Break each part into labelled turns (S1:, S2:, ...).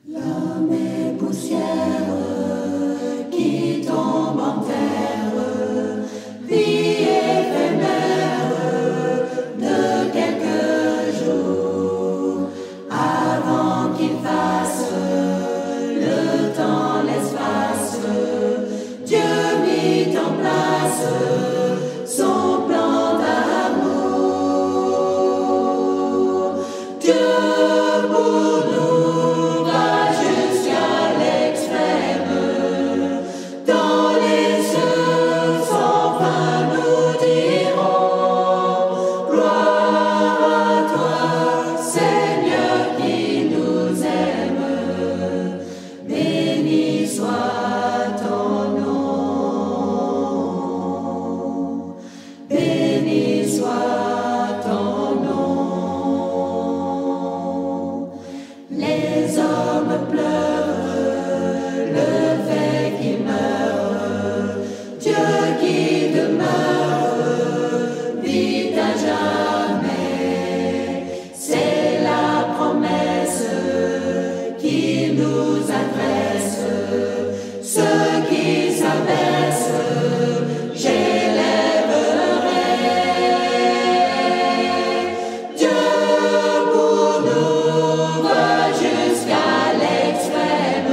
S1: L'homme est poussière qui tombe en terre, vie éphémère de quelques jours, avant qu'il fasse le temps, l'espace, Dieu mit en place son plan d'amour. Dieu pour nous va jusqu'à l'extrême, dans les cieux sans fin nous dirons gloire à toi, Seigneur qui nous aime, béni soit ton nom, béni soit ton nom. Les hommes pleurent le fait qu'il meurt, Dieu qui demeure, vit à jamais. C'est la promesse qu'il nous adresse. Ceux qui s'abaissent, j'élèverai. Dieu pour nous va jusqu'à l'extrême,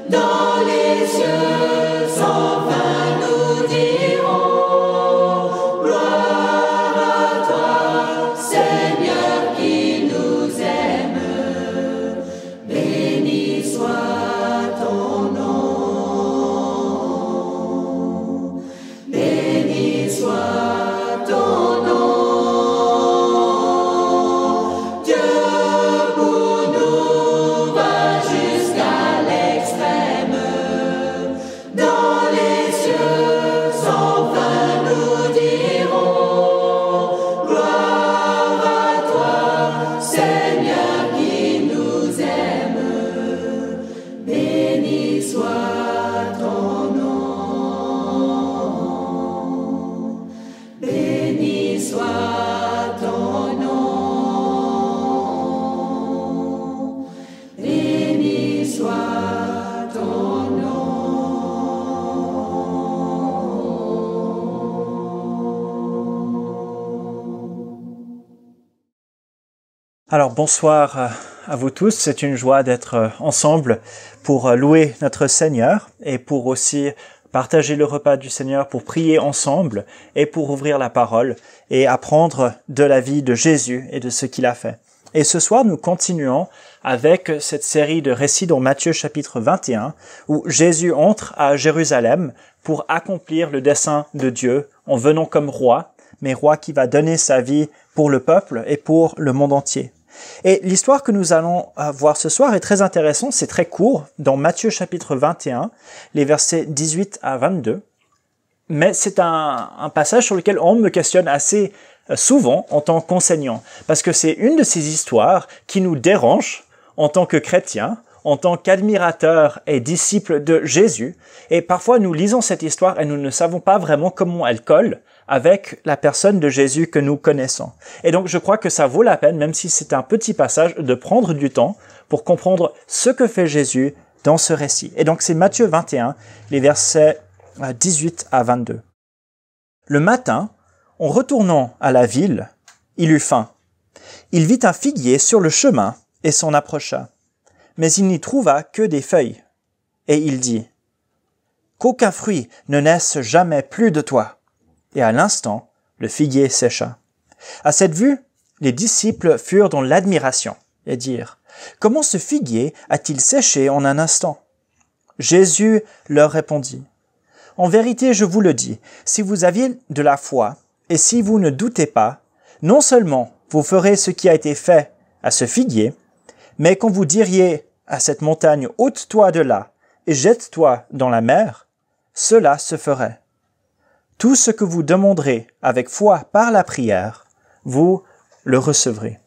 S1: dans les cieux sans fin nous dirons gloire à toi, Seigneur qui nous aime, béni soit ton nom, béni soit ton nom. Dieu pour nous va jusqu'à l'extrême, dans les cieux sans fin nous dirons gloire à toi, Seigneur qui nous aime, béni soit ton nom, béni soit ton nom, béni soit ton nom.
S2: Alors bonsoir à vous tous, c'est une joie d'être ensemble pour louer notre Seigneur et pour aussi partager le repas du Seigneur, pour prier ensemble et pour ouvrir la parole et apprendre de la vie de Jésus et de ce qu'il a fait. Et ce soir, nous continuons avec cette série de récits dans Matthieu chapitre 21, où Jésus entre à Jérusalem pour accomplir le dessein de Dieu en venant comme roi, mais roi qui va donner sa vie pour le peuple et pour le monde entier. Et l'histoire que nous allons voir ce soir est très intéressante, c'est très court, dans Matthieu chapitre 21, les versets 18 à 22. Mais c'est un passage sur lequel on me questionne assez souvent en tant qu'enseignant, parce que c'est une de ces histoires qui nous dérange en tant que chrétiens, en tant qu'admirateurs et disciples de Jésus, et parfois nous lisons cette histoire et nous ne savons pas vraiment comment elle colle avec la personne de Jésus que nous connaissons. Et donc je crois que ça vaut la peine, même si c'est un petit passage, de prendre du temps pour comprendre ce que fait Jésus dans ce récit. Et donc c'est Matthieu 21, les versets 18 à 22. Le matin, en retournant à la ville, il eut faim. Il vit un figuier sur le chemin et s'en approcha. Mais il n'y trouva que des feuilles. Et il dit, « Qu'aucun fruit ne naisse jamais plus de toi. » Et à l'instant, le figuier sécha. À cette vue, les disciples furent dans l'admiration et dirent, « Comment ce figuier a-t-il séché en un instant ?» Jésus leur répondit, « En vérité, je vous le dis, si vous aviez de la foi, et si vous ne doutez pas, non seulement vous ferez ce qui a été fait à ce figuier, mais quand vous diriez à cette montagne, ôte-toi de là et jette-toi dans la mer, cela se ferait. Tout ce que vous demanderez avec foi par la prière, vous le recevrez. »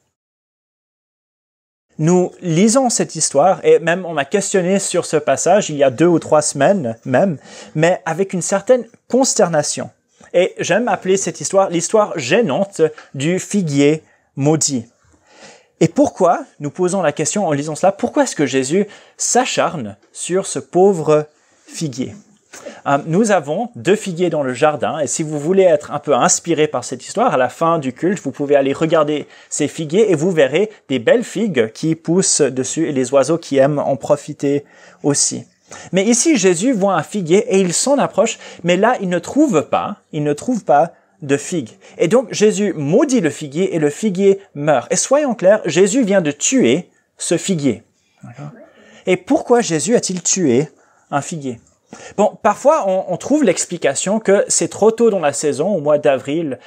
S2: Nous lisons cette histoire, et même on m'a questionné sur ce passage il y a 2 ou 3 semaines même, mais avec une certaine consternation. Et j'aime appeler cette histoire l'histoire gênante du figuier maudit. Et pourquoi, nous posons la question en lisant cela, pourquoi est-ce que Jésus s'acharne sur ce pauvre figuier? Nous avons 2 figuiers dans le jardin, et si vous voulez être un peu inspiré par cette histoire, à la fin du culte, vous pouvez aller regarder ces figuiers et vous verrez des belles figues qui poussent dessus et les oiseaux qui aiment en profiter aussi. Mais ici, Jésus voit un figuier et il s'en approche, mais là, il ne trouve pas de figues. Et donc, Jésus maudit le figuier et le figuier meurt. Et soyons clairs, Jésus vient de tuer ce figuier. Et pourquoi Jésus a-t-il tué un figuier? Bon, parfois, on trouve l'explication que c'est trop tôt dans la saison, au mois d'avril,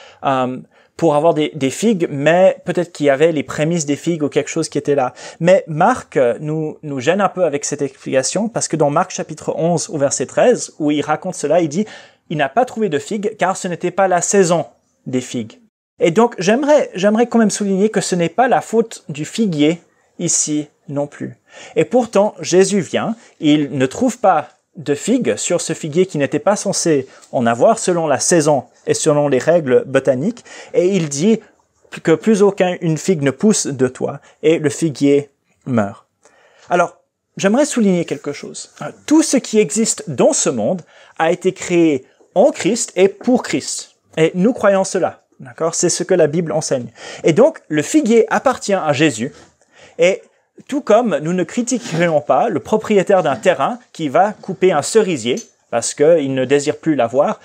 S2: pour avoir des figues, mais peut-être qu'il y avait les prémices des figues ou quelque chose qui était là. Mais Marc nous gêne un peu avec cette explication, parce que dans Marc chapitre 11 au verset 13, où il raconte cela, il dit « Il n'a pas trouvé de figues, car ce n'était pas la saison des figues. » Et donc, j'aimerais quand même souligner que ce n'est pas la faute du figuier ici non plus. Et pourtant, Jésus vient, il ne trouve pas de figues sur ce figuier qui n'était pas censé en avoir selon la saison et selon les règles botaniques, et il dit que plus aucune figue ne pousse de toi, et le figuier meurt. Alors, j'aimerais souligner quelque chose. Tout ce qui existe dans ce monde a été créé en Christ et pour Christ. Et nous croyons cela. D'accord? C'est ce que la Bible enseigne. Et donc, le figuier appartient à Jésus, et tout comme nous ne critiquerions pas le propriétaire d'un terrain qui va couper un cerisier parce qu'il ne désire plus l'avoir,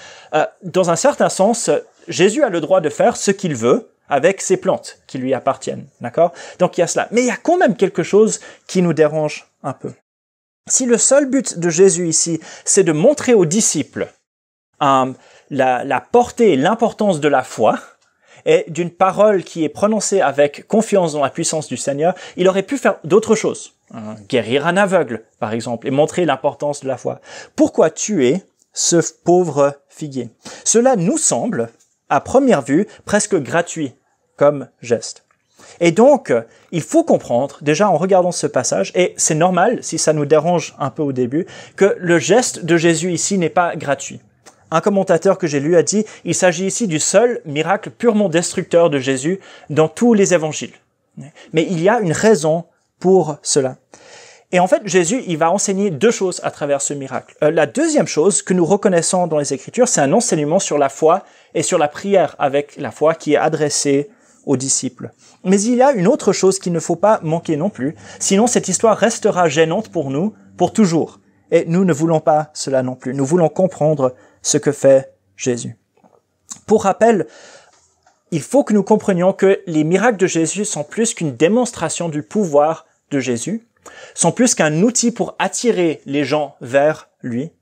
S2: dans un certain sens, Jésus a le droit de faire ce qu'il veut avec ces plantes qui lui appartiennent. D'accord? Donc il y a cela. Mais il y a quand même quelque chose qui nous dérange un peu. Si le seul but de Jésus ici, c'est de montrer aux disciples la portée et l'importance de la foi, et d'une parole qui est prononcée avec confiance dans la puissance du Seigneur, il aurait pu faire d'autres choses. Guérir un aveugle, par exemple, et montrer l'importance de la foi. Pourquoi tuer ce pauvre figuier? Cela nous semble, à première vue, presque gratuit comme geste. Et donc, il faut comprendre, déjà en regardant ce passage, et c'est normal, si ça nous dérange un peu au début, que le geste de Jésus ici n'est pas gratuit. Un commentateur que j'ai lu a dit « Il s'agit ici du seul miracle purement destructeur de Jésus dans tous les évangiles. » Mais il y a une raison pour cela. Et en fait, Jésus, il va enseigner 2 choses à travers ce miracle. La deuxième chose que nous reconnaissons dans les Écritures, c'est un enseignement sur la foi et sur la prière avec la foi qui est adressée aux disciples. Mais il y a une autre chose qu'il ne faut pas manquer non plus, sinon cette histoire restera gênante pour nous pour toujours. Et nous ne voulons pas cela non plus. Nous voulons comprendre ce que fait Jésus. Pour rappel, il faut que nous comprenions que les miracles de Jésus sont plus qu'une démonstration du pouvoir de Jésus, sont plus qu'un outil pour attirer les gens vers lui,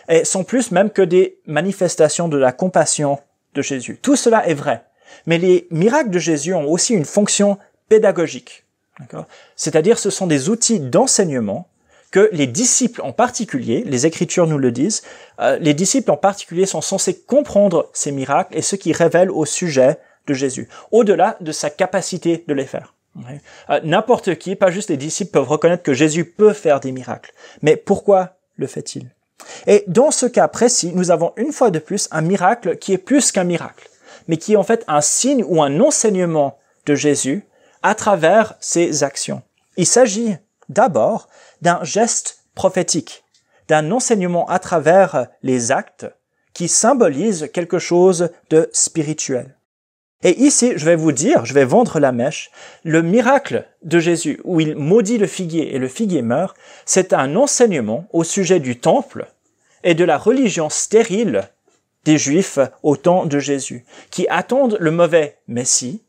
S2: et sont plus même que des manifestations de la compassion de Jésus. Tout cela est vrai, mais les miracles de Jésus ont aussi une fonction pédagogique. D'accord? C'est-à-dire ce sont des outils d'enseignement que les disciples en particulier, les Écritures nous le disent, les disciples en particulier sont censés comprendre ces miracles et ce qui révèle au sujet de Jésus, au-delà de sa capacité de les faire. N'importe qui, pas juste les disciples, peuvent reconnaître que Jésus peut faire des miracles. Mais pourquoi le fait-il? Et dans ce cas précis, nous avons une fois de plus un miracle qui est plus qu'un miracle, mais qui est en fait un signe ou un enseignement de Jésus à travers ses actions. Il s'agit d'abord d'un geste prophétique, d'un enseignement à travers les actes qui symbolise quelque chose de spirituel. Et ici, je vais vendre la mèche, le miracle de Jésus où il maudit le figuier et le figuier meurt, c'est un enseignement au sujet du temple et de la religion stérile des Juifs au temps de Jésus, qui attendent le mauvais Messie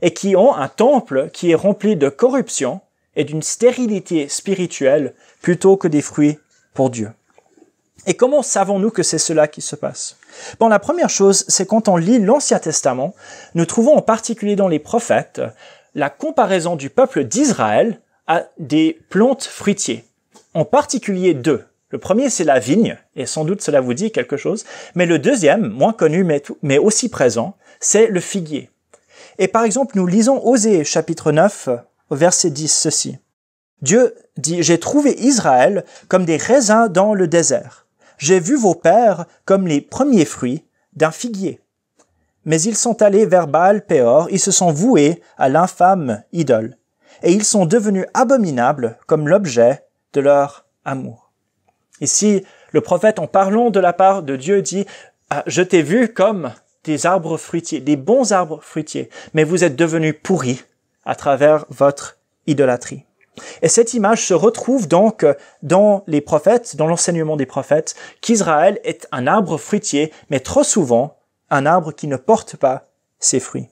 S2: et qui ont un temple qui est rempli de corruption et d'une stérilité spirituelle plutôt que des fruits pour Dieu. Et comment savons-nous que c'est cela qui se passe? Bon, la première chose, c'est quand on lit l'Ancien Testament, nous trouvons en particulier dans les prophètes la comparaison du peuple d'Israël à des plantes fruitiers, en particulier 2. Le premier, c'est la vigne, et sans doute cela vous dit quelque chose, mais le deuxième, moins connu mais aussi présent, c'est le figuier. Et par exemple, nous lisons Osée chapitre 9, au verset 10, ceci. Dieu dit « J'ai trouvé Israël comme des raisins dans le désert. J'ai vu vos pères comme les premiers fruits d'un figuier. Mais ils sont allés vers Baal-Péor, ils se sont voués à l'infâme idole. et ils sont devenus abominables comme l'objet de leur amour. Ici, le prophète, en parlant de la part de Dieu, dit « Je t'ai vu comme des arbres fruitiers, des bons arbres fruitiers, mais vous êtes devenus pourris à travers votre idolâtrie. » Et cette image se retrouve donc dans les prophètes, dans l'enseignement des prophètes, qu'Israël est un arbre fruitier, mais trop souvent un arbre qui ne porte pas ses fruits.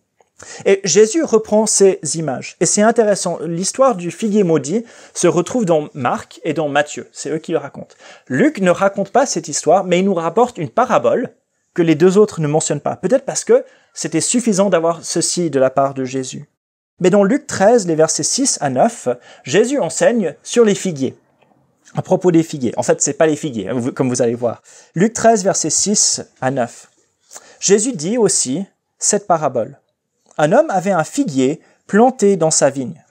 S2: Et Jésus reprend ces images. Et c'est intéressant, l'histoire du figuier maudit se retrouve dans Marc et dans Matthieu. C'est eux qui le racontent. Luc ne raconte pas cette histoire, mais il nous rapporte une parabole que les deux autres ne mentionnent pas. Peut-être parce que c'était suffisant d'avoir ceci de la part de Jésus. Mais dans Luc 13, les versets 6 à 9, Jésus enseigne sur les figuiers. À propos des figuiers. En fait, c'est pas les figuiers, comme vous allez voir. Luc 13, versets 6 à 9. Jésus dit aussi cette parabole. Un homme avait un figuier planté dans sa vigne.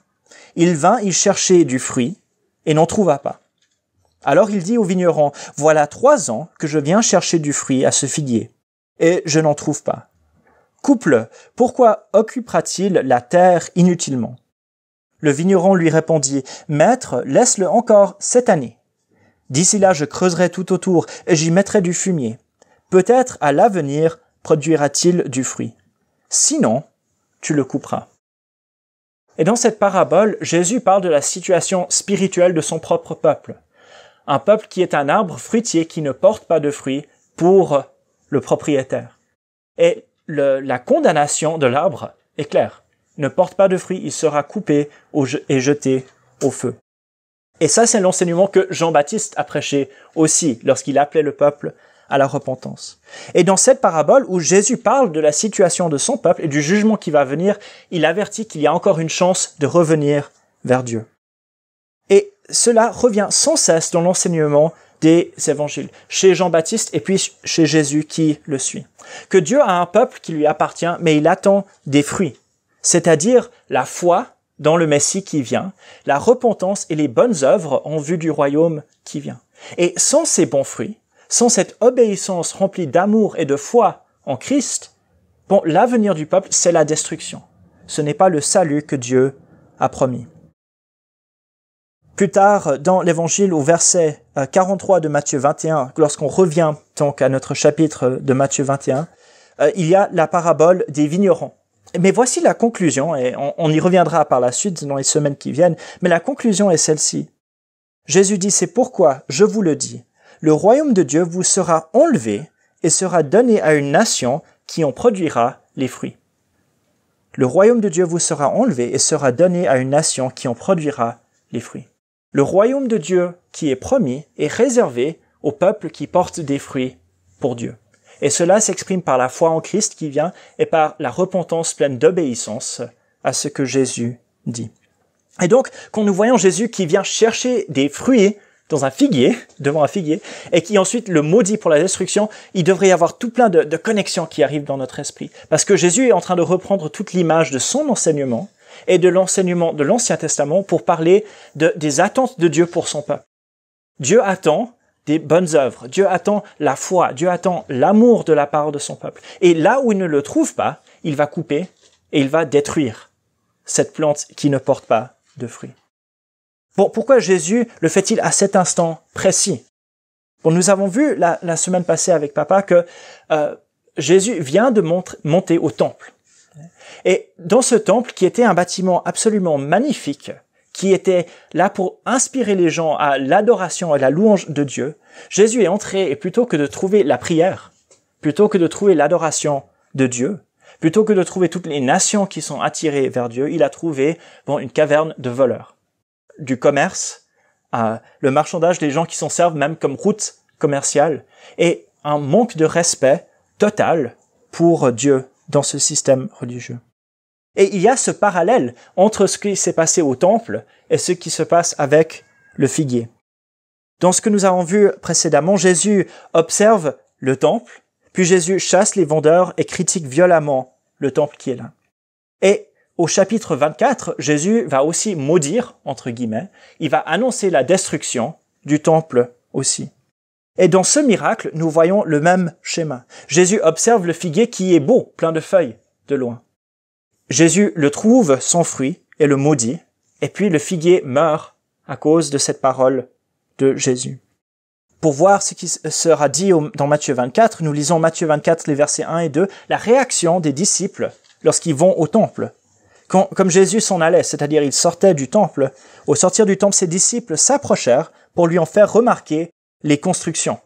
S2: Il vint y chercher du fruit et n'en trouva pas. Alors il dit au vigneron, « Voilà 3 ans que je viens chercher du fruit à ce figuier, et je n'en trouve pas. Coupe-le, pourquoi occupera-t-il la terre inutilement ?» Le vigneron lui répondit, « Maître, laisse-le encore cette année. D'ici là, je creuserai tout autour et j'y mettrai du fumier. Peut-être à l'avenir produira-t-il du fruit. Sinon, tu le couperas. » Et dans cette parabole, Jésus parle de la situation spirituelle de son propre peuple. Un peuple qui est un arbre fruitier qui ne porte pas de fruits pour le propriétaire. Et la condamnation de l'arbre est claire. Il ne porte pas de fruits, il sera coupé et jeté au feu. Et ça, c'est l'enseignement que Jean-Baptiste a prêché aussi lorsqu'il appelait le peuple à la repentance. Et dans cette parabole où Jésus parle de la situation de son peuple et du jugement qui va venir, il avertit qu'il y a encore une chance de revenir vers Dieu. Et cela revient sans cesse dans l'enseignement des évangiles, chez Jean-Baptiste et puis chez Jésus qui le suit. Que Dieu a un peuple qui lui appartient, mais il attend des fruits, c'est-à-dire la foi dans le Messie qui vient, la repentance et les bonnes œuvres en vue du royaume qui vient. Et sans ces bons fruits, sans cette obéissance remplie d'amour et de foi en Christ, l'avenir du peuple, c'est la destruction. Ce n'est pas le salut que Dieu a promis. Plus tard, dans l'Évangile, au verset 43 de Matthieu 21, lorsqu'on revient donc à notre chapitre de Matthieu 21, il y a la parabole des vignerons. Mais voici la conclusion, et on y reviendra par la suite dans les semaines qui viennent, mais la conclusion est celle-ci. Jésus dit, « C'est pourquoi, je vous le dis, le royaume de Dieu vous sera enlevé et sera donné à une nation qui en produira les fruits. » Le royaume de Dieu vous sera enlevé et sera donné à une nation qui en produira les fruits. Le royaume de Dieu qui est promis est réservé au peuple qui porte des fruits pour Dieu. Et cela s'exprime par la foi en Christ qui vient et par la repentance pleine d'obéissance à ce que Jésus dit. Et donc, quand nous voyons Jésus qui vient chercher des fruits dans un figuier, devant un figuier, et qui ensuite le maudit pour la destruction, il devrait y avoir tout plein de connexions qui arrivent dans notre esprit. Parce que Jésus est en train de reprendre toute l'image de son enseignement et de l'enseignement de l'Ancien Testament pour parler des attentes de Dieu pour son peuple. Dieu attend des bonnes œuvres, Dieu attend la foi, Dieu attend l'amour de la part de son peuple. Et là où il ne le trouve pas, il va couper et il va détruire cette plante qui ne porte pas de fruits. Bon, pourquoi Jésus le fait-il à cet instant précis? Bon, nous avons vu la semaine passée avec papa que Jésus vient de monter au temple. Et dans ce temple, qui était un bâtiment absolument magnifique, qui était là pour inspirer les gens à l'adoration et la louange de Dieu, Jésus est entré et plutôt que de trouver la prière, plutôt que de trouver l'adoration de Dieu, plutôt que de trouver toutes les nations qui sont attirées vers Dieu, il a trouvé une caverne de voleurs, du commerce, le marchandage des gens qui s'en servent même comme route commerciale et un manque de respect total pour Dieu dans ce système religieux. Et il y a ce parallèle entre ce qui s'est passé au temple et ce qui se passe avec le figuier. Dans ce que nous avons vu précédemment, Jésus observe le temple, puis Jésus chasse les vendeurs et critique violemment le temple qui est là. Et au chapitre 24, Jésus va aussi maudire, entre guillemets, il va annoncer la destruction du temple aussi. Et dans ce miracle, nous voyons le même schéma. Jésus observe le figuier qui est beau, plein de feuilles, de loin. Jésus le trouve sans fruit et le maudit, Et puis le figuier meurt à cause de cette parole de Jésus. Pour voir ce qui sera dit dans Matthieu 24, nous lisons Matthieu 24, les versets 1 et 2, la réaction des disciples lorsqu'ils vont au temple. Comme Jésus s'en allait, c'est-à-dire il sortait du temple, au sortir du temple, ses disciples s'approchèrent pour lui en faire remarquer les constructions.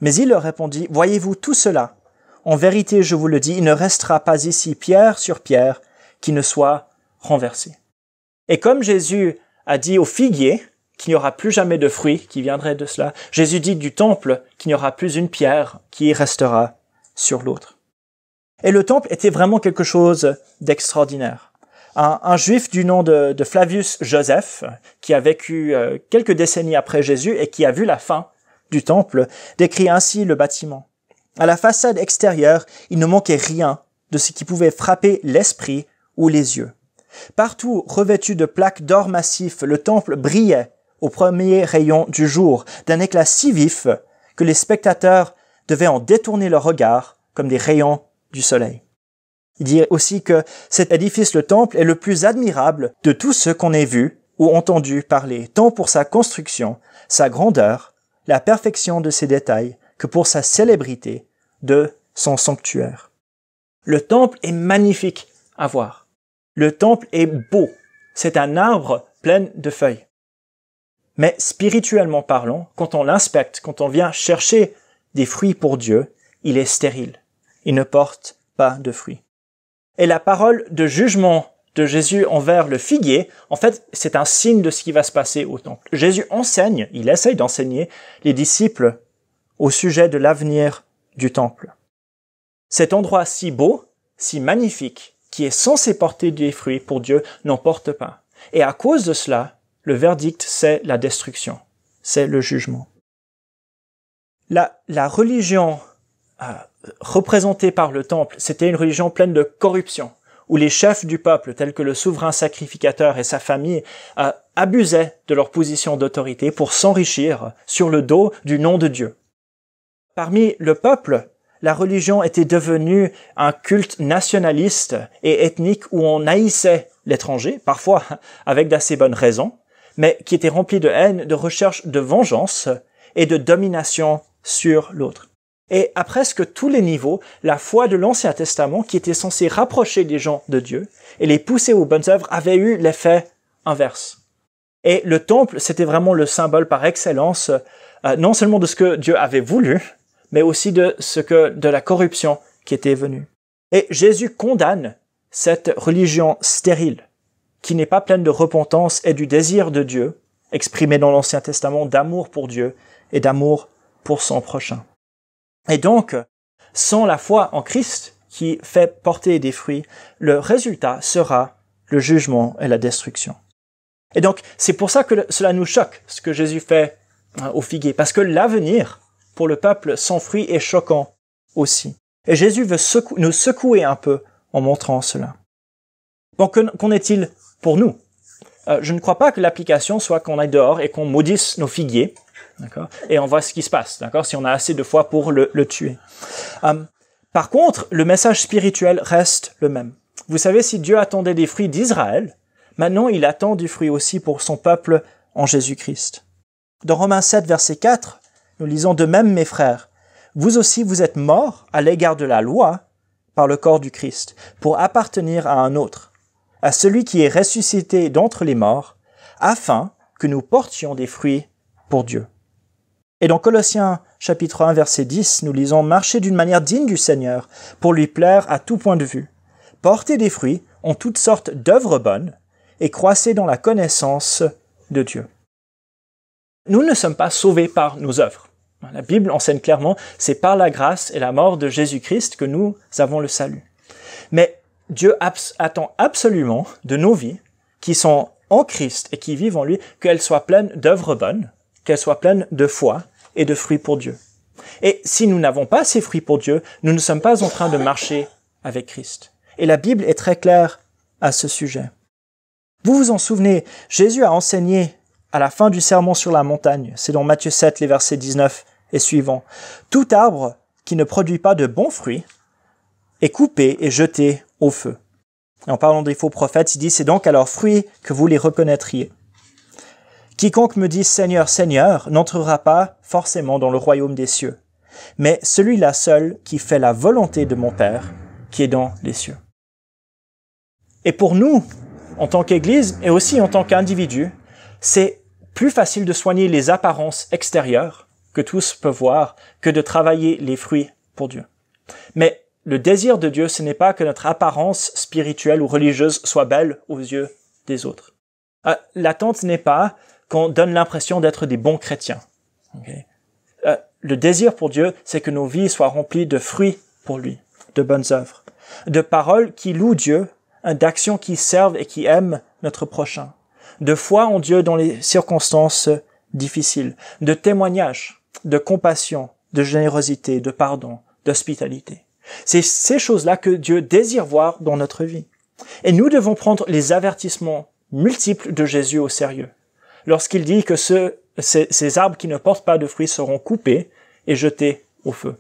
S2: Mais il leur répondit, « Voyez-vous tout cela? En vérité, je vous le dis, il ne restera pas ici pierre sur pierre qui ne soit renversée. » Et comme Jésus a dit au figuier qu'il n'y aura plus jamais de fruits qui viendraient de cela, Jésus dit du temple qu'il n'y aura plus une pierre qui restera sur l'autre. Et le temple était vraiment quelque chose d'extraordinaire. Un juif du nom de Flavius Joseph, qui a vécu quelques décennies après Jésus et qui a vu la fin du temple, décrit ainsi le bâtiment. À la façade extérieure, il ne manquait rien de ce qui pouvait frapper l'esprit ou les yeux. Partout revêtu de plaques d'or massif, le temple brillait au premier rayon du jour, d'un éclat si vif que les spectateurs devaient en détourner leur regard comme des rayons du soleil. Il dit aussi que cet édifice, le temple, est le plus admirable de tous ceux qu'on ait vus ou entendu parler, tant pour sa construction, sa grandeur, la perfection de ses détails, que pour sa célébrité de son sanctuaire. Le temple est magnifique à voir. Le temple est beau. C'est un arbre plein de feuilles. Mais spirituellement parlant, quand on l'inspecte, quand on vient chercher des fruits pour Dieu, il est stérile. Il ne porte pas de fruits. Et la parole de jugement de Jésus envers le figuier, en fait, c'est un signe de ce qui va se passer au temple. Jésus enseigne, il essaye d'enseigner les disciples au sujet de l'avenir du temple. Cet endroit si beau, si magnifique, qui est censé porter des fruits pour Dieu, n'en porte pas. Et à cause de cela, le verdict, c'est la destruction, c'est le jugement. La religion représentée par le temple, c'était une religion pleine de corruption, où les chefs du peuple, tels que le souverain sacrificateur et sa famille, abusaient de leur position d'autorité pour s'enrichir sur le dos du nom de Dieu. Parmi le peuple, la religion était devenue un culte nationaliste et ethnique où on haïssait l'étranger, parfois avec d'assez bonnes raisons, mais qui était rempli de haine, de recherche de vengeance et de domination sur l'autre. Et à presque tous les niveaux, la foi de l'Ancien Testament, qui était censée rapprocher les gens de Dieu et les pousser aux bonnes œuvres, avait eu l'effet inverse. Et le temple, c'était vraiment le symbole par excellence, non seulement de ce que Dieu avait voulu, mais aussi de la corruption qui était venue. Et Jésus condamne cette religion stérile, qui n'est pas pleine de repentance et du désir de Dieu, exprimé dans l'Ancien Testament, d'amour pour Dieu et d'amour pour son prochain. Et donc, sans la foi en Christ, qui fait porter des fruits, le résultat sera le jugement et la destruction. Et donc, c'est pour ça que cela nous choque, ce que Jésus fait au figuier, parce que l'avenir pour le peuple sans fruits est choquant aussi. Et Jésus veut nous secouer un peu en montrant cela. Bon, qu'en est-il pour nous? Je ne crois pas que l'application soit qu'on aille dehors et qu'on maudisse nos figuiers, d'accord, et on voit ce qui se passe, d'accord, si on a assez de foi pour le tuer. Par contre, le message spirituel reste le même. Vous savez, si Dieu attendait des fruits d'Israël, maintenant il attend du fruit aussi pour son peuple en Jésus-Christ. Dans Romains 7, verset 4, nous lisons « De même, mes frères, vous aussi vous êtes morts à l'égard de la loi par le corps du Christ, pour appartenir à un autre, à celui qui est ressuscité d'entre les morts, afin que nous portions des fruits pour Dieu. » Et dans Colossiens chapitre 1, verset 10, nous lisons « Marchez d'une manière digne du Seigneur, pour lui plaire à tout point de vue. Portez des fruits en toutes sortes d'œuvres bonnes, et croissez dans la connaissance de Dieu. » Nous ne sommes pas sauvés par nos œuvres. La Bible enseigne clairement, c'est par la grâce et la mort de Jésus-Christ que nous avons le salut. Mais Dieu attend absolument de nos vies, qui sont en Christ et qui vivent en lui, qu'elles soient pleines d'œuvres bonnes, qu'elles soient pleines de foi et de fruits pour Dieu. Et si nous n'avons pas ces fruits pour Dieu, nous ne sommes pas en train de marcher avec Christ. Et la Bible est très claire à ce sujet. Vous vous en souvenez, Jésus a enseigné à la fin du sermon sur la montagne, c'est dans Matthieu 7, les versets 19 et suivants. « Tout arbre qui ne produit pas de bons fruits est coupé et jeté au feu. Et en parlant des faux prophètes, il dit, c'est donc à leurs fruits que vous les reconnaîtriez. Quiconque me dit Seigneur, Seigneur, n'entrera pas forcément dans le royaume des cieux, mais celui-là seul qui fait la volonté de mon Père, qui est dans les cieux. Et pour nous, en tant qu'Église et aussi en tant qu'individu, c'est plus facile de soigner les apparences extérieures que tous peuvent voir que de travailler les fruits pour Dieu. Mais le désir de Dieu, ce n'est pas que notre apparence spirituelle ou religieuse soit belle aux yeux des autres. L'attente n'est pas qu'on donne l'impression d'être des bons chrétiens. Okay? Le désir pour Dieu, c'est que nos vies soient remplies de fruits pour lui, de bonnes œuvres, de paroles qui louent Dieu, d'actions qui servent et qui aiment notre prochain, de foi en Dieu dans les circonstances difficiles, de témoignages, de compassion, de générosité, de pardon, d'hospitalité. C'est ces choses-là que Dieu désire voir dans notre vie. Et nous devons prendre les avertissements multiples de Jésus au sérieux. Lorsqu'il dit que ces arbres qui ne portent pas de fruits seront coupés et jetés au feu.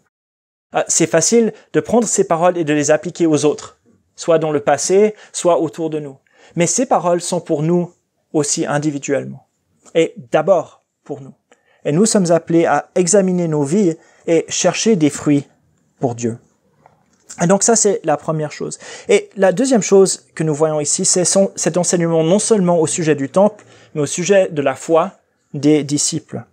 S2: C'est facile de prendre ces paroles et de les appliquer aux autres, soit dans le passé, soit autour de nous. Mais ces paroles sont pour nous aussi individuellement. Et d'abord pour nous. Et nous sommes appelés à examiner nos vies et chercher des fruits pour Dieu. Et donc ça, c'est la première chose. Et la deuxième chose que nous voyons ici, c'est cet enseignement non seulement au sujet du temple, mais au sujet de la foi des disciples.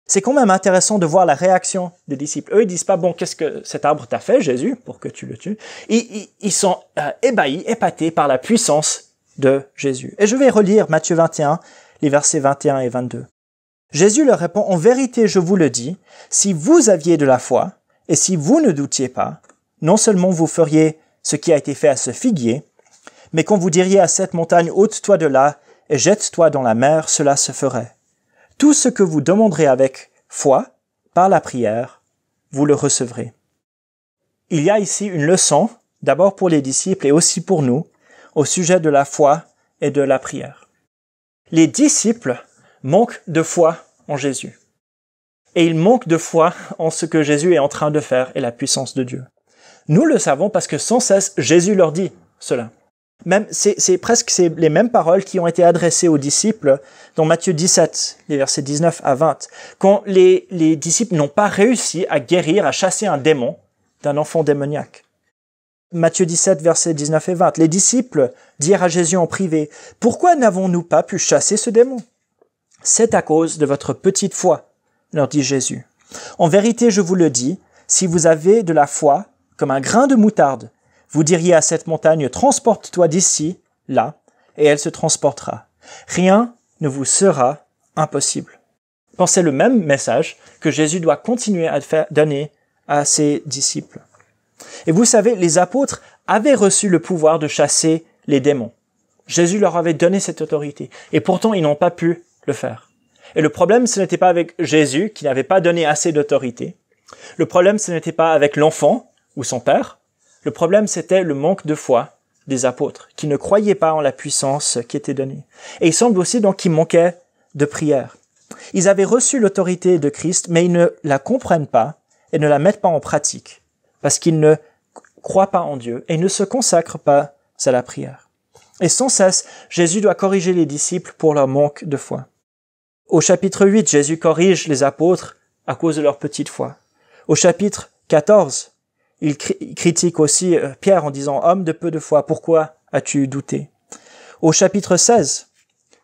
S2: C'est quand même intéressant de voir la réaction des disciples. Eux, ils disent pas, bon, qu'est-ce que cet arbre t'a fait, Jésus, pour que tu le tues? Ils sont ébahis, épatés par la puissance de Jésus. Et je vais relire Matthieu 21, les versets 21 et 22. Jésus leur répond, en vérité, je vous le dis, si vous aviez de la foi, et si vous ne doutiez pas, non seulement vous feriez ce qui a été fait à ce figuier, mais quand vous diriez à cette montagne, ôte-toi de là et jette-toi dans la mer, cela se ferait. Tout ce que vous demanderez avec foi, par la prière, vous le recevrez. Il y a ici une leçon, d'abord pour les disciples et aussi pour nous, au sujet de la foi et de la prière. Les disciples manquent de foi en Jésus. Et ils manquent de foi en ce que Jésus est en train de faire et la puissance de Dieu. Nous le savons parce que sans cesse, Jésus leur dit cela. Même, c'est presque les mêmes paroles qui ont été adressées aux disciples dans Matthieu 17, les versets 19 à 20. Quand les disciples n'ont pas réussi à guérir, à chasser un démon d'un enfant démoniaque. Matthieu 17, versets 19 et 20. Les disciples dirent à Jésus en privé, « Pourquoi n'avons-nous pas pu chasser ce démon ?»« C'est à cause de votre petite foi, » leur dit Jésus. « En vérité, je vous le dis, si vous avez de la foi, comme un grain de moutarde, vous diriez à cette montagne, transporte-toi d'ici, là, et elle se transportera. Rien ne vous sera impossible. » Pensez le même message que Jésus doit continuer à donner à ses disciples. Et vous savez, les apôtres avaient reçu le pouvoir de chasser les démons. Jésus leur avait donné cette autorité, et pourtant ils n'ont pas pu le faire. Et le problème, ce n'était pas avec Jésus, qui n'avait pas donné assez d'autorité. Le problème, ce n'était pas avec l'enfant, ou son père. Le problème, c'était le manque de foi des apôtres, qui ne croyaient pas en la puissance qui était donnée. Et il semble aussi donc qu'ils manquaient de prière. Ils avaient reçu l'autorité de Christ, mais ils ne la comprennent pas et ne la mettent pas en pratique, parce qu'ils ne croient pas en Dieu et ne se consacrent pas à la prière. Et sans cesse, Jésus doit corriger les disciples pour leur manque de foi. Au chapitre 8, Jésus corrige les apôtres à cause de leur petite foi. Au chapitre 14, il critique aussi Pierre en disant « Homme de peu de foi, pourquoi as-tu douté ?» Au chapitre 16,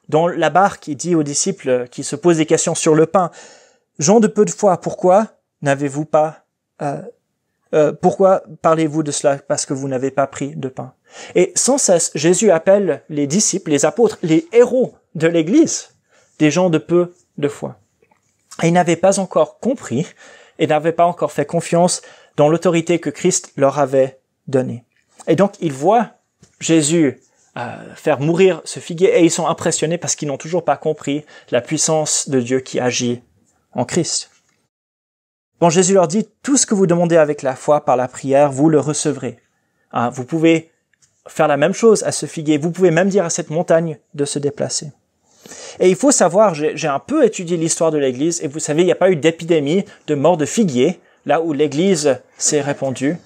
S2: dans la barque, il dit aux disciples qui se posent des questions sur le pain « Gens de peu de foi, pourquoi n'avez-vous pas... pourquoi parlez-vous de cela parce que vous n'avez pas pris de pain ?» Et sans cesse, Jésus appelle les disciples, les apôtres, les héros de l'Église, des gens de peu de foi. Et ils n'avaient pas encore compris et n'avaient pas encore fait confiance dans l'autorité que Christ leur avait donnée. Et donc, ils voient Jésus faire mourir ce figuier et ils sont impressionnés parce qu'ils n'ont toujours pas compris la puissance de Dieu qui agit en Christ. Bon, Jésus leur dit, tout ce que vous demandez avec la foi par la prière, vous le recevrez. Vous pouvez faire la même chose à ce figuier. Vous pouvez même dire à cette montagne de se déplacer. Et il faut savoir, j'ai un peu étudié l'histoire de l'Église et vous savez, il n'y a pas eu d'épidémie de mort de figuier là où l'Église s'est répandue.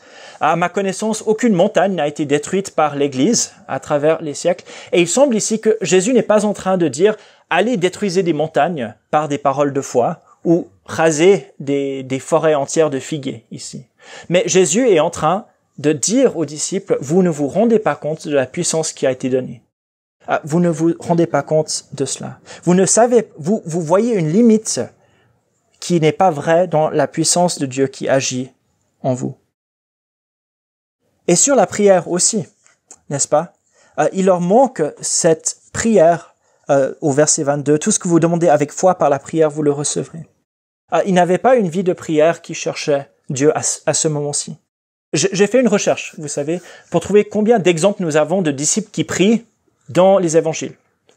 S2: À ma connaissance, aucune montagne n'a été détruite par l'Église à travers les siècles. Et il semble ici que Jésus n'est pas en train de dire « allez, détruisez des montagnes par des paroles de foi » ou « rasez des forêts entières de figuiers » ici. Mais Jésus est en train de dire aux disciples « vous ne vous rendez pas compte de la puissance qui a été donnée. Vous ne vous rendez pas compte de cela. Vous ne savez, vous voyez une limite qui n'est pas vraie dans la puissance de Dieu qui agit en vous. » Et sur la prière aussi, n'est-ce pas? Il leur manque cette prière au verset 22. Tout ce que vous demandez avec foi par la prière, vous le recevrez. Ils n'avaient pas une vie de prière qui cherchait Dieu à ce moment-ci. J'ai fait une recherche, vous savez, pour trouver combien d'exemples nous avons de disciples qui prient dans les évangiles.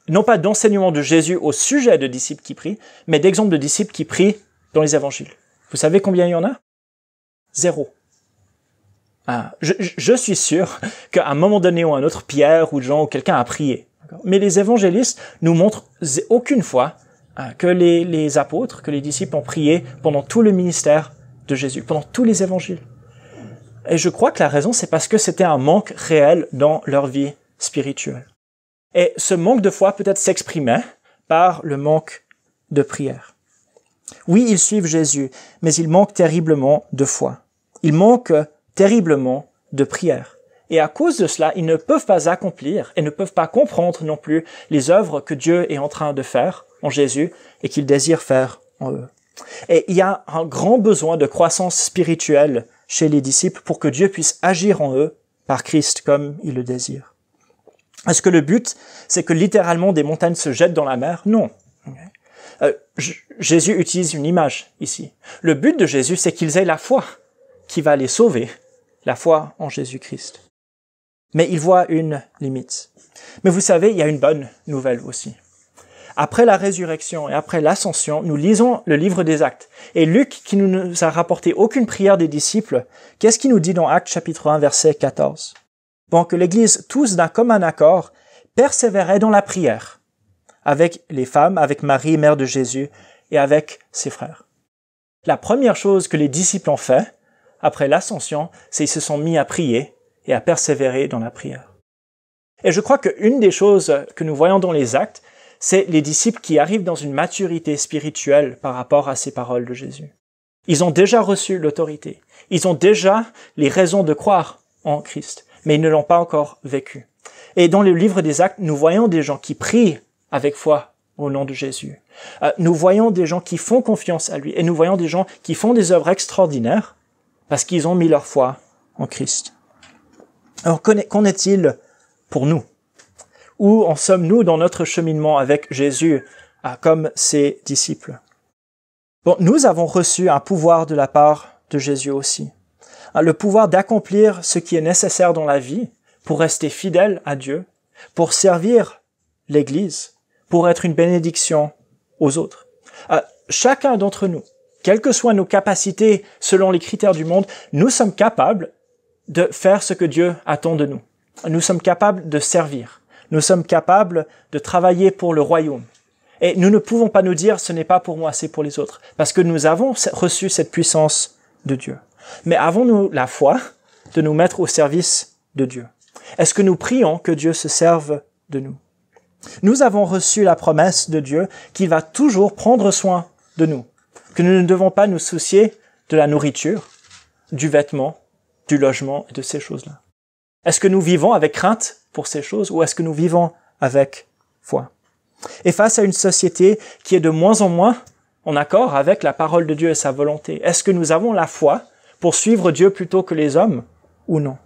S2: Non pas d'enseignement de Jésus au sujet de disciples qui prient, mais d'exemples de disciples qui prient dans les évangiles. Vous savez combien il y en a? 0. Je suis sûr qu'à un moment donné ou un autre, Pierre ou Jean ou quelqu'un a prié. Mais les évangélistes nous montrent aucune fois que les apôtres, que les disciples ont prié pendant tout le ministère de Jésus, pendant tous les évangiles. Et je crois que la raison, c'est parce que c'était un manque réel dans leur vie spirituelle. Et ce manque de foi peut-être s'exprimait par le manque de prière. Oui, ils suivent Jésus, mais ils manquent terriblement de foi. Ils manquent terriblement de prière. Et à cause de cela, ils ne peuvent pas accomplir et ne peuvent pas comprendre non plus les œuvres que Dieu est en train de faire en Jésus et qu'il désire faire en eux. Et il y a un grand besoin de croissance spirituelle chez les disciples pour que Dieu puisse agir en eux par Christ comme il le désire. Est-ce que le but, c'est que littéralement des montagnes se jettent dans la mer? Non. Jésus utilise une image ici. Le but de Jésus, c'est qu'ils aient la foi qui va les sauver, la foi en Jésus-Christ. Mais il voit une limite. Mais vous savez, il y a une bonne nouvelle aussi. Après la résurrection et après l'ascension, nous lisons le livre des Actes. Et Luc, qui ne nous a rapporté aucune prière des disciples, qu'est-ce qu'il nous dit dans Actes chapitre 1, verset 14? Bon, que l'Église, tous d'un commun accord, persévérait dans la prière, avec les femmes, avec Marie, mère de Jésus, et avec ses frères. La première chose que les disciples ont fait, après l'ascension, c'est qu'ils se sont mis à prier et à persévérer dans la prière. Et je crois qu'une des choses que nous voyons dans les Actes, c'est les disciples qui arrivent dans une maturité spirituelle par rapport à ces paroles de Jésus. Ils ont déjà reçu l'autorité. Ils ont déjà les raisons de croire en Christ, mais ils ne l'ont pas encore vécu. Et dans le livre des Actes, nous voyons des gens qui prient avec foi au nom de Jésus. Nous voyons des gens qui font confiance à lui, et nous voyons des gens qui font des œuvres extraordinaires parce qu'ils ont mis leur foi en Christ. Alors, qu'en est-il pour nous? Où en sommes-nous dans notre cheminement avec Jésus, comme ses disciples? Bon, nous avons reçu un pouvoir de la part de Jésus aussi. Le pouvoir d'accomplir ce qui est nécessaire dans la vie pour rester fidèle à Dieu, pour servir l'Église, pour être une bénédiction aux autres. Chacun d'entre nous, quelles que soient nos capacités selon les critères du monde, nous sommes capables de faire ce que Dieu attend de nous. Nous sommes capables de servir. Nous sommes capables de travailler pour le royaume. Et nous ne pouvons pas nous dire « ce n'est pas pour moi, c'est pour les autres », parce que nous avons reçu cette puissance de Dieu. Mais avons-nous la foi de nous mettre au service de Dieu? Est-ce que nous prions que Dieu se serve de nous? Nous avons reçu la promesse de Dieu qu'il va toujours prendre soin de nous, que nous ne devons pas nous soucier de la nourriture, du vêtement, du logement et de ces choses-là. Est-ce que nous vivons avec crainte pour ces choses ou est-ce que nous vivons avec foi? Et face à une société qui est de moins en moins en accord avec la parole de Dieu et sa volonté, est-ce que nous avons la foi pour suivre Dieu plutôt que les hommes ou non?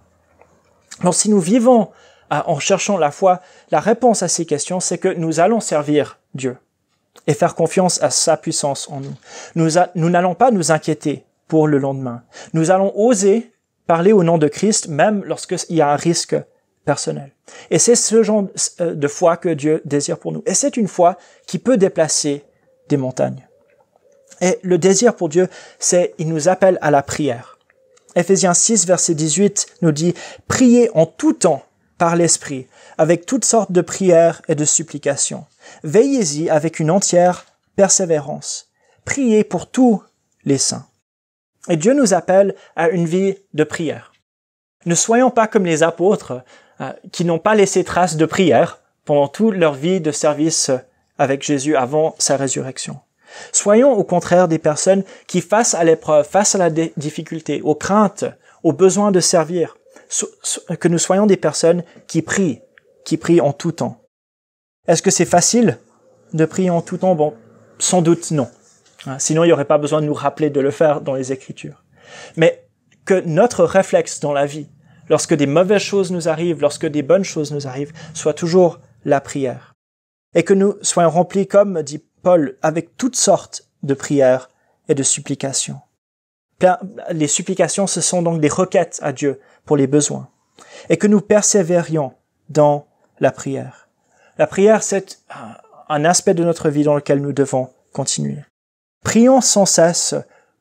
S2: Alors si nous vivons en cherchant la foi, la réponse à ces questions, c'est que nous allons servir Dieu et faire confiance à sa puissance en nous. Nous n'allons pas nous inquiéter pour le lendemain. Nous allons oser parler au nom de Christ, même lorsqu'il y a un risque personnel. Et c'est ce genre de foi que Dieu désire pour nous. Et c'est une foi qui peut déplacer des montagnes. Et le désir pour Dieu, il nous appelle à la prière. Éphésiens 6, verset 18 nous dit « Priez en tout temps par l'Esprit, avec toutes sortes de prières et de supplications. Veillez-y avec une entière persévérance. Priez pour tous les saints. » Et Dieu nous appelle à une vie de prière. Ne soyons pas comme les apôtres qui n'ont pas laissé trace de prière pendant toute leur vie de service avec Jésus avant sa résurrection. Soyons au contraire des personnes qui, face à l'épreuve, face à la difficulté, aux craintes, aux besoins de servir, que nous soyons des personnes qui prient en tout temps. Est-ce que c'est facile de prier en tout temps? Bon, sans doute non. Sinon, il n'y aurait pas besoin de nous rappeler de le faire dans les Écritures. Mais que notre réflexe dans la vie, lorsque des mauvaises choses nous arrivent, lorsque des bonnes choses nous arrivent, soit toujours la prière. Et que nous soyons remplis, comme dit Paul, avec toutes sortes de prières et de supplications. Les supplications, ce sont donc des requêtes à Dieu pour les besoins. Et que nous persévérions dans la prière. La prière, c'est un aspect de notre vie dans lequel nous devons continuer. Prions sans cesse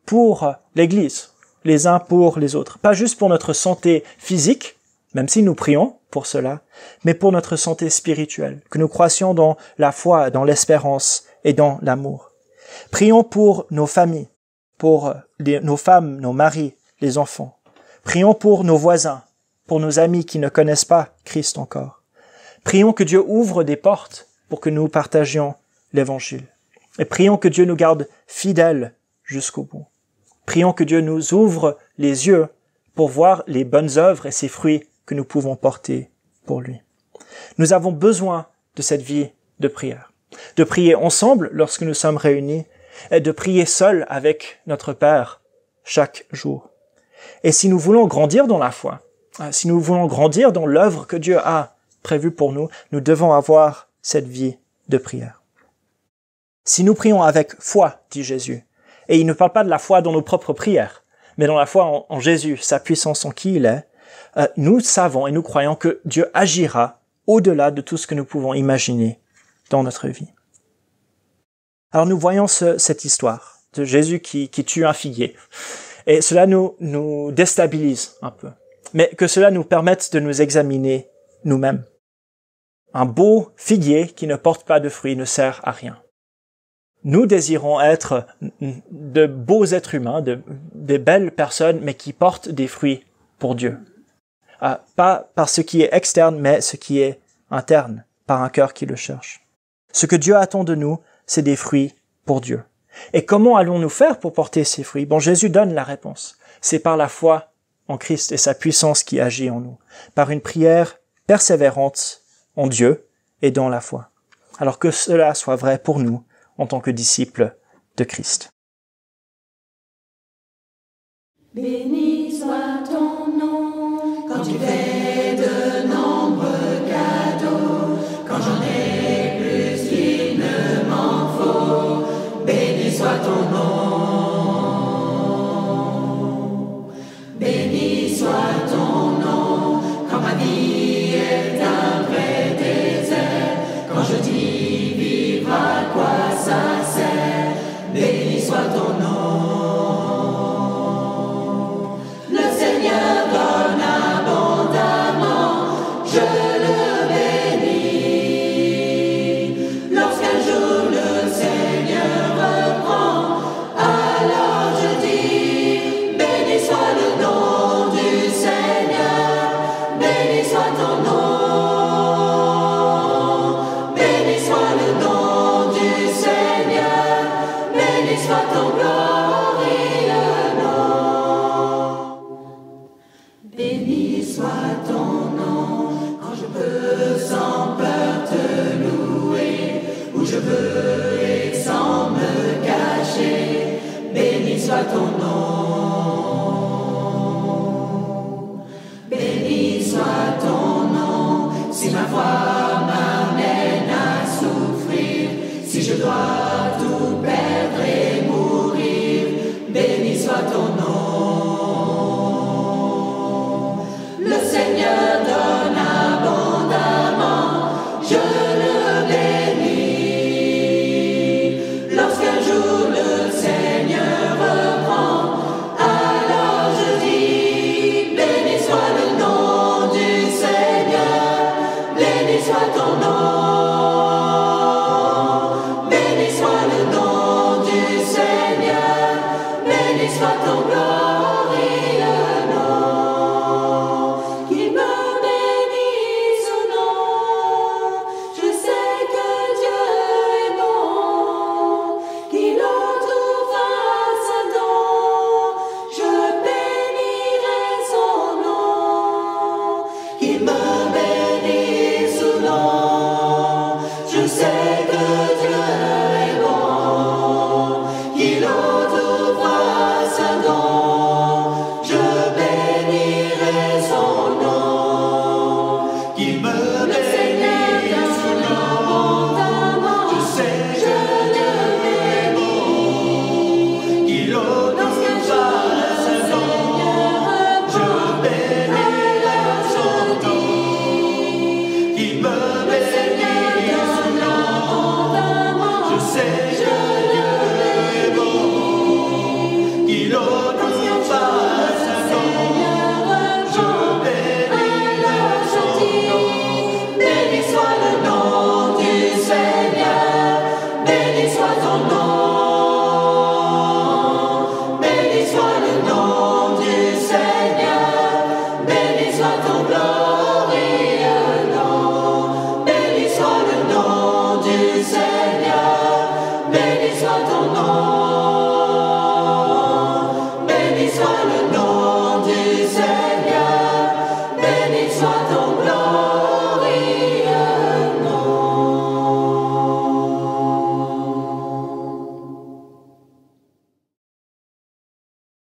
S2: pour l'Église, les uns pour les autres. Pas juste pour notre santé physique, même si nous prions pour cela, mais pour notre santé spirituelle, que nous croissions dans la foi, dans l'espérance et dans l'amour. Prions pour nos familles, pour nos femmes, nos maris, les enfants. Prions pour nos voisins, pour nos amis qui ne connaissent pas Christ encore. Prions que Dieu ouvre des portes pour que nous partagions l'Évangile. Et prions que Dieu nous garde fidèles jusqu'au bout. Prions que Dieu nous ouvre les yeux pour voir les bonnes œuvres et ses fruits que nous pouvons porter pour lui. Nous avons besoin de cette vie de prière. De prier ensemble lorsque nous sommes réunis et de prier seul avec notre Père chaque jour. Et si nous voulons grandir dans la foi, si nous voulons grandir dans l'œuvre que Dieu a prévue pour nous, nous devons avoir cette vie de prière. Si nous prions avec foi, dit Jésus, et il ne parle pas de la foi dans nos propres prières, mais dans la foi en Jésus, sa puissance en qui il est, nous savons et nous croyons que Dieu agira au-delà de tout ce que nous pouvons imaginer dans notre vie. Alors nous voyons cette histoire de Jésus qui tue un figuier. Et cela nous déstabilise un peu. Mais que cela nous permette de nous examiner nous-mêmes. Un beau figuier qui ne porte pas de fruits ne sert à rien. Nous désirons être de beaux êtres humains, de belles personnes, mais qui portent des fruits pour Dieu. Pas par ce qui est externe, mais ce qui est interne, par un cœur qui le cherche. Ce que Dieu attend de nous, c'est des fruits pour Dieu. Et comment allons-nous faire pour porter ces fruits? Bon, Jésus donne la réponse. C'est par la foi en Christ et sa puissance qui agit en nous. Par une prière persévérante en Dieu et dans la foi. Alors que cela soit vrai pour nous en tant que disciples de Christ.
S1: Béni soit ton nom, quand tu fais de nombreux cadeaux, quand j'en ai plus qu'il ne m'en faut, béni soit ton nom. Béni soit ton nom, quand ma vie est un vrai désert, quand je dis vivre à quoi ça sert, béni soit ton nom. Ton nom, béni soit ton nom, si ma foi m'amène à souffrir, si je dois tout perdre et mourir, béni soit ton nom. Le Seigneur donne abondamment, je le bénis, lorsqu'un jour le Seigneur Say